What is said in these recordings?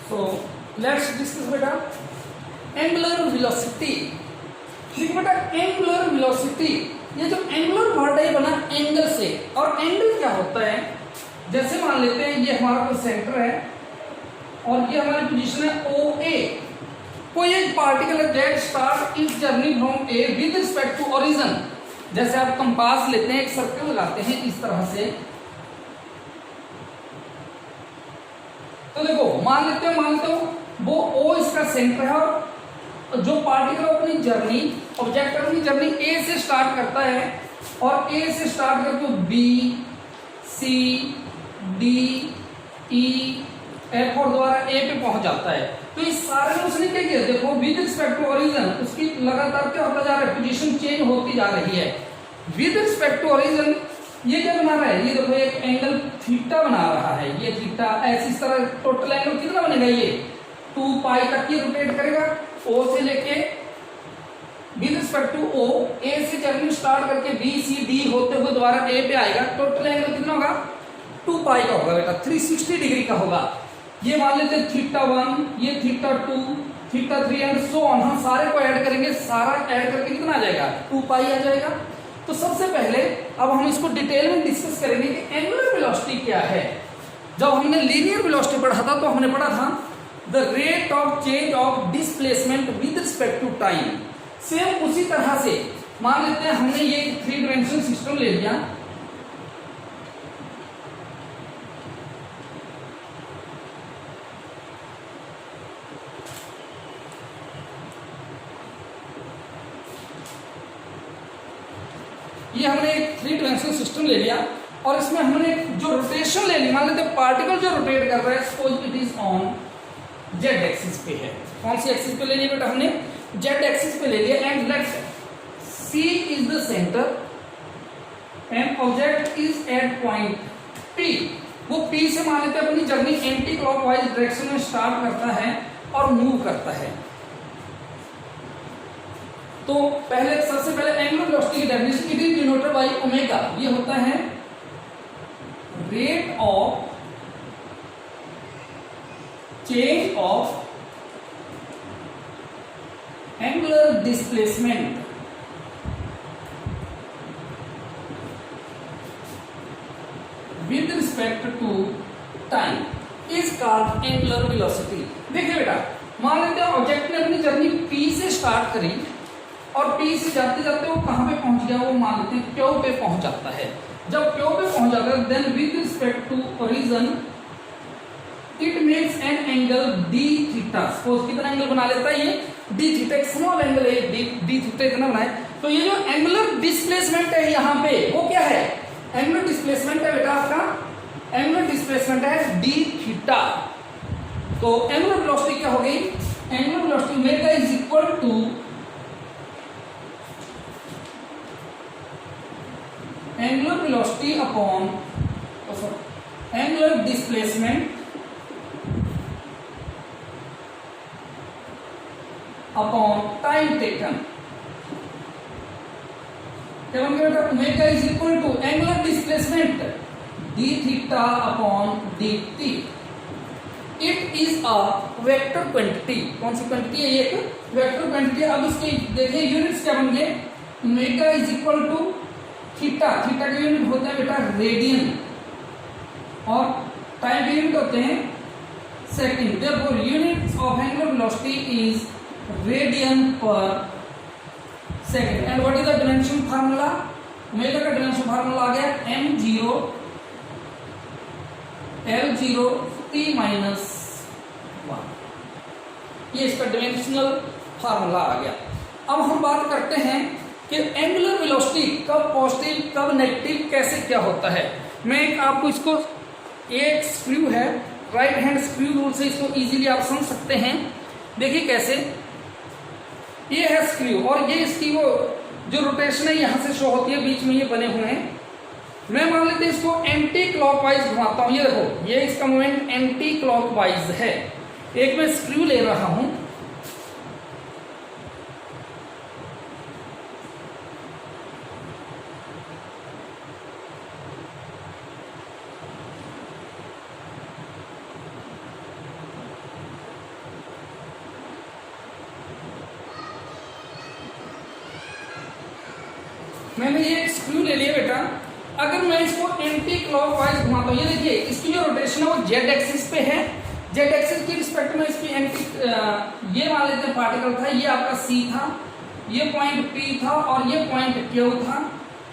So let's discuss बेटा angular velocity. ठीक बेटा, एंगुलर वेलोसिटी, ये जो एंगुलर वर्ड है बना एंगल से, और एंगल क्या होता है, जैसे मान लेते हैं ये हमारा कोई सेंटर है और ये हमारी पोजीशन है ओ ए। कोई एक पार्टिकल है that start is journey from A with respect to origin. जैसे आप कंपास लेते हैं, एक सर्कल लगाते हैं इस तरह से, तो देखो मान लेते हो वो ओ इसका सेंटर है, और जो पार्टिकल अपनी जर्नी, ऑब्जेक्ट अपनी जर्नी ए से स्टार्ट करता है, और ए से स्टार्ट करके B C D E F और द्वारा ए पे पहुंच जाता है। तो इस सारे में उसने क्या किया, देखो विद रिस्पेक्ट टू ओरिजिन, उसकी लगातार क्या होता जा रहा है, पोजीशन चेंज होती जा रही है। विद रिस्पेक्ट टू ओरिजिन ये क्या बना रहा है, ये देखो एक एंगल थीटा बना रहा है, ये थीटा ऐसी इस तरह टोटल एंगल कितना बनेगा, ये 2 पाई तक ये रोटेट करेगा ओ से लेके विद रिस्पेक्ट टू ओ, ए से जर्नी स्टार्ट करके बी सी डी होते हुए द्वारा ए पे आएगा। टोटल एंगल कितना होगा, 2 पाई का होगा बेटा, 360 डिग्री का होगा। ये मान लेते हैं थीटा 1, ये theta 2, theta 3 and so on. हम सारे को ऐड करेंगे, सारा ऐड करके कितना आ जाएगा, 2 पाई आ जाएगा। तो सबसे पहले अब हम इसको डिटेल में डिस्कस करेंगे कि एंगुलर वेलोसिटी क्या है। जब हमने लीनियर वेलोसिटी पढ़ा था तो हमने पढ़ा था the rate of change of displacement with respect to time. Same उसी तरह से मान लेते हैं हमने ये 3 डायमेंशनल सिस्टम ले लिया, ये हमने एक 3 डायमेंशनल सिस्टम ले लिया, और इसमें हमने जो रोटेशन ले ली, मान लेते हैं पार्टिकल जो रोटेट कर रहा है, suppose it is on Z axis पे है। कौन सी एक्सिस पे ले लिया बेटा, हमने जेड एक्सिस पे ले लिया। And let C is the centre and object is at point P. वो पी से मान लेते हैं अपनी जर्नी एंटी क्लॉकवाइज डायरेक्शन में स्टार्ट करता है और मूव करता है। तो पहले सबसे पहले एंगुलर वेलोसिटी की definition, it is denoted by omega. ये होता है rate of change of angular displacement with respect to time is called angular velocity. देखिए बेटा, मान लेते हैं ऑब्जेक्ट ने अपनी जर्नी पी से स्टार्ट करी, और P से जाते जाते वो कहां पे पहुंच गया, वो मान लेते हैं Q पे पहुंच जाता है। जब Q पे पहुंच जाता है, then with respect to origin it makes an angle d theta. Suppose कितना एंगल बना लेता है, ये d थीटा, एक स्मॉल एंगल है d थीटा इतना बनाए। तो ये जो एंगुलर डिस्प्लेसमेंट है यहाँ पे, वो क्या है, एंगुलर डिस्प्लेसमेंट है बेटा आपका, एंगुलर डिस्प्लेसमेंट है d थीटा। तो एंगुलर वेलोसिटी क्या हो गई, angular velocity omega is equal to angular velocity upon angular displacement upon time taken. क्या बन गया बेटा, omega is equal to angular displacement d theta upon d t. It is a vector quantity. कौन सी quantity है, ये एक vector quantity. अब इसके देखिए यूनिट्स क्या बन गए, omega is equal to theta, theta के यूनिट होता है बेटा रेडियन, और टाइम के यूनिट होते हैं second. Therefore units of angular velocity is radian per second. And what is the dimension formula, omega का डायमेंशन फार्मूला आ गया m0 l0 t माइनस 1। ये इसका डायमेंशनल फार्मूला आ गया। अब हम बात करते हैं कि एंगुलर वेलोसिटी कब पॉजिटिव कब नेगेटिव कैसे क्या होता है। मैं आपको इसको, एक स्क्रू है, राइट हैंड स्क्रू रूल से इसको इजीली आप समझ सकते हैं। देखिए कैसे, ये है स्क्रू, और ये इसकी वो जो रोटेशन है यहां से शो होती है, बीच में ये बने हुए हैं। मैं मान लेते हैं इसको एंटी क्लॉकवाइज घुमाता हूं, ये देखो ये इसका मूवमेंट एंटी क्लॉकवाइज है। एक मैं स्क्रू ले रहा हूं, मैंने ये स्क्रू ले लिया बेटा, अगर मैं इसको एंटी क्लॉकवाइज घुमाता हूँ, ये देखिए इसकी जो रोटेशन है वो जेड एक्सिस पे है, जेड एक्सिस की रिस्पेक्ट में इसकी ये मान लेते हैं पार्टिकल था, ये आपका सी था, ये पॉइंट पी था और ये पॉइंट क्यू था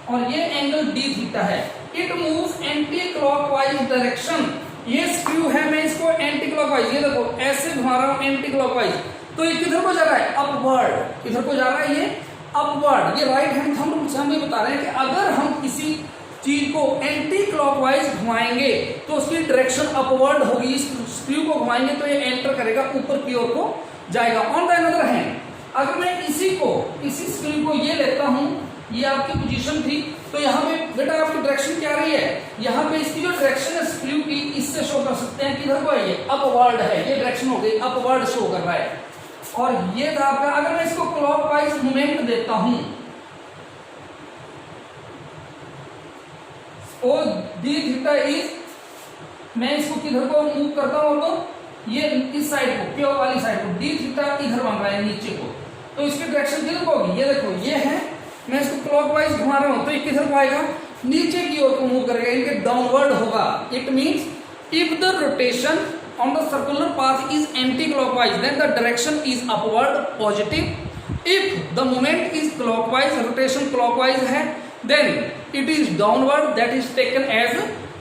और ये एंगल डी थीटा है। It moves anti clockwise direction. ये स्क्रू है, मैं इसको एंटी क्लॉकवाइज, ये देखो ऐसे घुमा रहा हूँ एंटी क्लॉकवाइज, तो ये किधर को जा रहा है? अपवर्ड। किधर को जा रहा है? ये अपवर्ड। ये राइट हैंड थंब रूल से हम ये बता रहे हैं कि अगर हम किसी चीज को एंटी क्लॉकवाइज घुमाएंगे तो उसकी डायरेक्शन अपवर्ड होगी। इस स्क्रू को घुमाएंगे तो ये एंटर करेगा, ऊपर की ओर को जाएगा। ऑन द अनदर हैंड, अगर मैं इसी स्क्रू को ये लेता हूं, ये आपकी पोजीशन थी, तो यहाँ पे बेटा आपकी डायरेक्शन क्या रही है? यहाँ पे इसकी जो डायरेक्शन है स्क्रू की, इससे शो कर सकते हैं किधर को है? ये अपवर्ड है, ये डायरेक्शन हो गई, अपवर्ड शो कर रहा है। और ये था आपका, अगर मैं इसको क्लॉकवाइज मूवमेंट देता हूं, और डी थीटा इज, मैं इसको किधर को मूव करता हूं, तो ये इस साइड को, क्यू वाली साइड को, डी थीटा इधर बन रहा है नीचे को, तो इसकी डायरेक्शन किधर को होगी? ये देखो ये है, मैं इसको क्लॉकवाइज घुमा रहा हूं तो ये किधर को आएगा? नीचे की ओर को मूव करेगा, इनके डाउनवर्ड होगा। It means if the rotation on the circular path is anti clockwise then the direction is upward positive. If the moment is clockwise, rotation clockwise है, then it is downward, that is taken as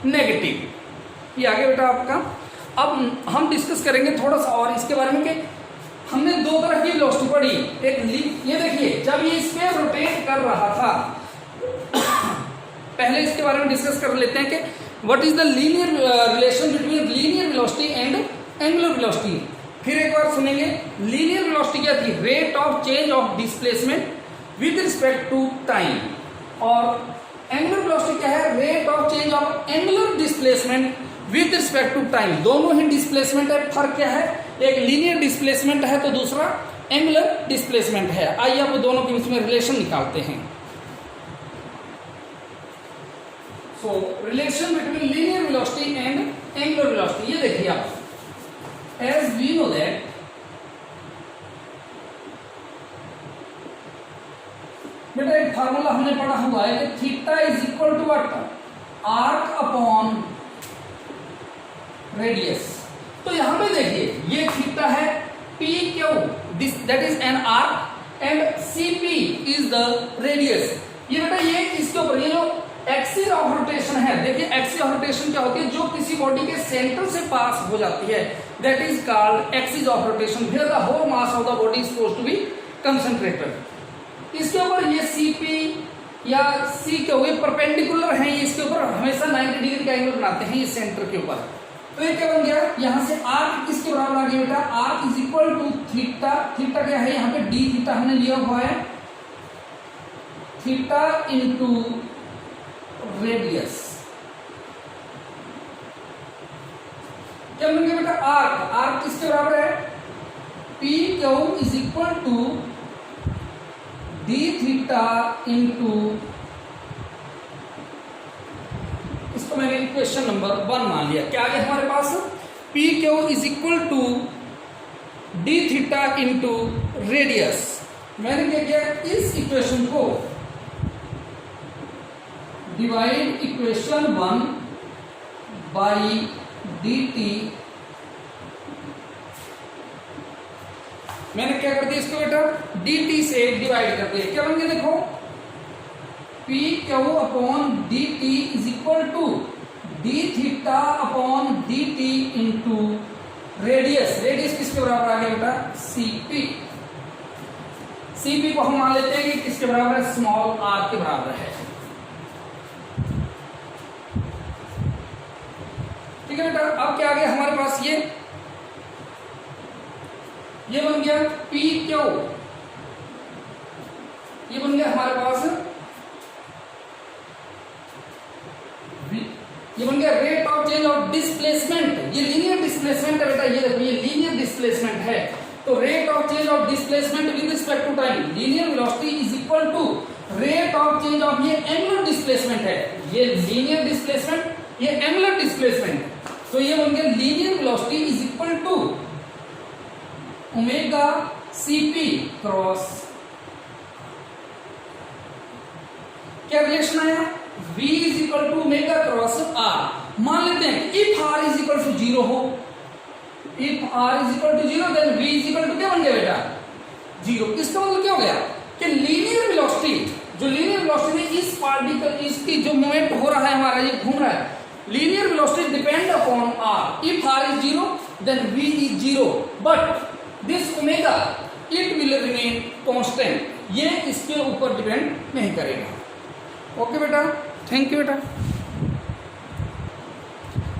negative. ये आगे बेटा आपका, अब हम discuss करेंगे थोड़ा सा और इसके बारे में कि हमने दो तरह की वेलोसिटी पढ़ी। एक ये देखिए, जब ये इस पे रोटेट कर रहा था, पहले इसके बारे में डिस्कस कर लेते हैं कि what is the linear relation between linear velocity and angular velocity. फिर एक बार सुनेंगे, लीनियर वेलोसिटी क्या थी? Rate of change of displacement with respect to time. और एंगुलर वेलोसिटी क्या है? Rate of change of angular displacement with respect to time. दोनों ही डिस्प्लेसमेंट है, फर्क क्या है? एक लीनियर डिस्प्लेसमेंट है तो दूसरा एंगुलर डिस्प्लेसमेंट है। आइए आप दोनों के बीच में रिलेशन निकालते हैं। सो relation between linear velocity and angular velocity, ये देखिए आप, एज वी नो दैट बेटा एक फार्मूला हमने पढ़ा हुआ है कि theta is equal to what? Arc upon radius. तो यहां पे देखिए ये थीटा है, P Q that is an arc and C P is the radius. ये बेटा ये इसके ऊपर, ये जो एक्सिस ऑफ रोटेशन है, देखिए एक्सिस ऑफ रोटेशन क्या होती है? जो किसी बॉडी के सेंटर से पास हो जाती है, that is called axis of rotation, where the whole mass of the body is supposed to be concentrated. इसके ऊपर ये सी पी या सी क्यू ये परपेंडिकुलर है, ये इसके ऊपर हमेशा 90 डिग्री का एंगल बनाते हैं ये सेंटर के ऊपर। तो ये क्या बन गया? यहां से आर्क किसके बराबर आ गया बेटा? Arc is equal to theta. Theta क्या है? यहां पे डी थीटा हमने लिया हुआ है, थीटा इंटू रेडियस। क्या बन गया बेटा? आर्क। आर्क किसके बराबर है? P Q is equal to d theta into, इसको मैंने इक्वेशन नंबर 1 मान लिया। क्या आ गया हमारे पास? P Q is equal to d theta into radius. मैंने क्या किया? इस इक्वेशन को divide equation 1 by d t, मैंने क्या कर दिया इसको बेटा? डी टी से डिवाइड कर दिया। क्या बन गया देखो? P Q upon d t is equal to d theta upon d t into radius. Radius किसके बराबर आ गया बेटा? C P. सी पी को हम मान लेते हैं कि किसके बराबर है? स्मॉल आर के बराबर है। ठीक है बेटा, अब क्या आ गया हमारे पास? ये बन गया पी क्यू, ये बन गया हमारे पास, ये बन गया rate of change of displacement. ये लीनियर डिस्प्लेसमेंट है बेटा, ये देखो ये लीनियर डिस्प्लेसमेंट है। तो rate of change of displacement with respect to time, linear velocity is equal to rate of change of, ये एंगुलर डिस्प्लेसमेंट है, ये लीनियर डिस्प्लेसमेंट, ये एंगुलर डिस्प्लेसमेंट। तो ये बन गया linear velocity is equal to omega C P cross क्या relation आया, v is equal to omega cross r। मान लेते हैं if r is equal to 0 हो, if r is equal to 0 then v is equal to क्या बन गया बेटा, 0। इसका मतलब क्या हो गया कि लीनियर वेलोसिटी, जो लीनियर वेलोसिटी में इस पार्टिकल, इसकी जो मूवमेंट हो रहा है हमारा, ये घूम रहा है, linear velocity depend upon r। If r is 0 then v is 0 but this omega it will remain constant, ये इसके ऊपर डिपेंड नहीं करेगा। ओके बेटा, थैंक यू बेटा।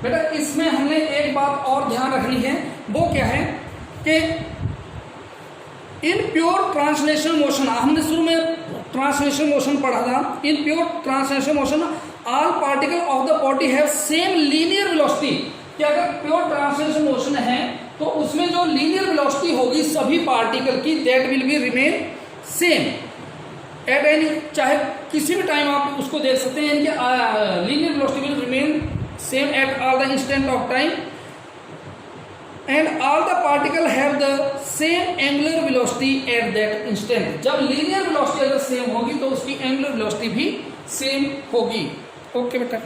बेटा इसमें हमने एक बात और ध्यान रखनी है, वो क्या है कि इन प्योर ट्रांसलेशन मोशन, हमने शुरू में ट्रांसलेशन मोशन पढ़ा था, in pure translation motion all particle of the body have same linear velocity, कि अगर प्योर ट्रांसलेशन मोशन है तो उसमें जो लीनियर वेलोसिटी होगी सभी पार्टिकल की, that will be remain same at any, चाहे किसी भी टाइम आप उसको देख सकते हैं, यानी linear velocity will remain same at all the instant of time and all the particle have the same angular velocity at that instant. जब लीनियर वेलोसिटी अगर सेम होगी तो उसकी एंगुलर वेलोसिटी भी सेम होगी। ओके बेटा।